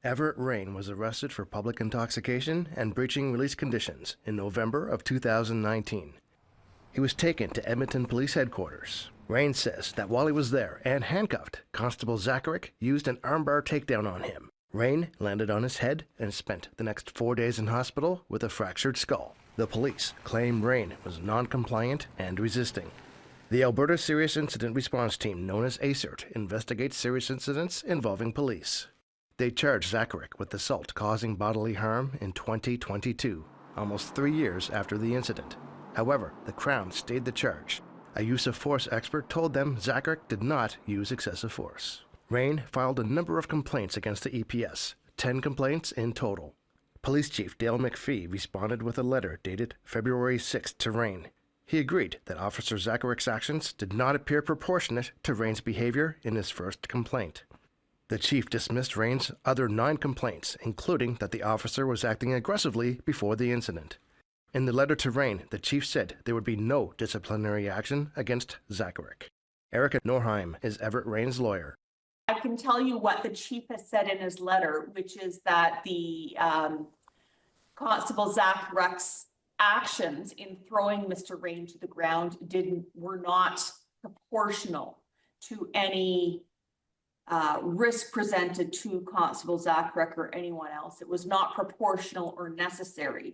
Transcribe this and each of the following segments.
Everett Rain was arrested for public intoxication and breaching release conditions in November of 2019. He was taken to Edmonton Police Headquarters. Rain says that while he was there and handcuffed, Constable Zacharick used an armbar takedown on him. Rain landed on his head and spent the next 4 days in hospital with a fractured skull. The police claim Rain was non-compliant and resisting. The Alberta Serious Incident Response Team, known as ACERT, investigates serious incidents involving police. They charged Zacharick with assault causing bodily harm in 2022, almost 3 years after the incident. However, the Crown stayed the charge. A use of force expert told them Zacharick did not use excessive force. Rain filed a number of complaints against the EPS, 10 complaints in total. Police Chief Dale McFee responded with a letter dated February 6th to Rain. He agreed that Officer Zacharick's actions did not appear proportionate to Rain's behavior in his first complaint. The chief dismissed Rain's other 9 complaints, including that the officer was acting aggressively before the incident. In the letter to Rain, the chief said there would be no disciplinary action against Zacharick. Erica Norheim is Everett Rain's lawyer. I can tell you what the chief has said in his letter, which is that the Constable Zacharick's actions in throwing Mr. Rain to the ground were not proportional to any risk presented to Constable Zacharick or anyone else. It was not proportional or necessary.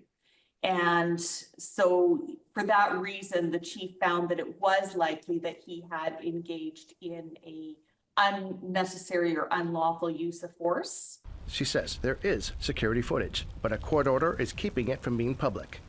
And so for that reason, the chief found that it was likely that he had engaged in a unnecessary or unlawful use of force. She says there is security footage, but a court order is keeping it from being public.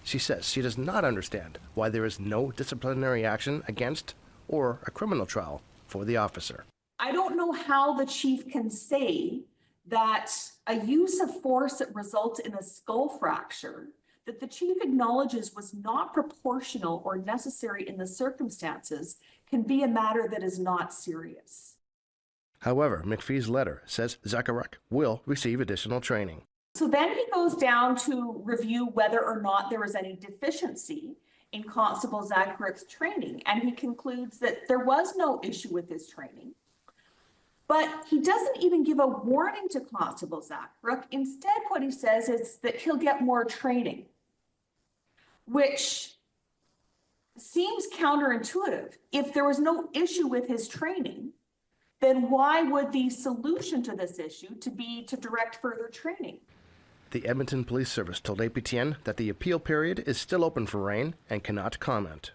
She says she does not understand why there is no disciplinary action against or a criminal trial for the officer. I don't know how the chief can say that a use of force that results in a skull fracture that the chief acknowledges was not proportional or necessary in the circumstances can be a matter that is not serious. However, McFee's letter says Zacharick will receive additional training. So then he goes down to review whether or not there was any deficiency in Constable Zacharick's training, and he concludes that there was no issue with his training. But he doesn't even give a warning to Constable Zacharick. Instead, what he says is that he'll get more training, which seems counterintuitive. If there was no issue with his training, then why would the solution to this issue be to direct further training? The Edmonton Police Service told APTN that the appeal period is still open for Rain and cannot comment.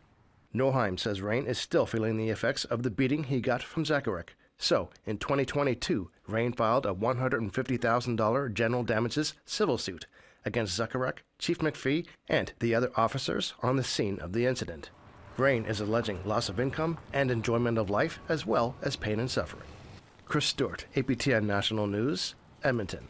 Norheim says Rain is still feeling the effects of the beating he got from Zacharick. So, in 2022, Rain filed a $150,000 general damages civil suit against Zacharick, Chief McFee, and the other officers on the scene of the incident. Rain is alleging loss of income and enjoyment of life, as well as pain and suffering. Chris Stewart, APTN National News, Edmonton.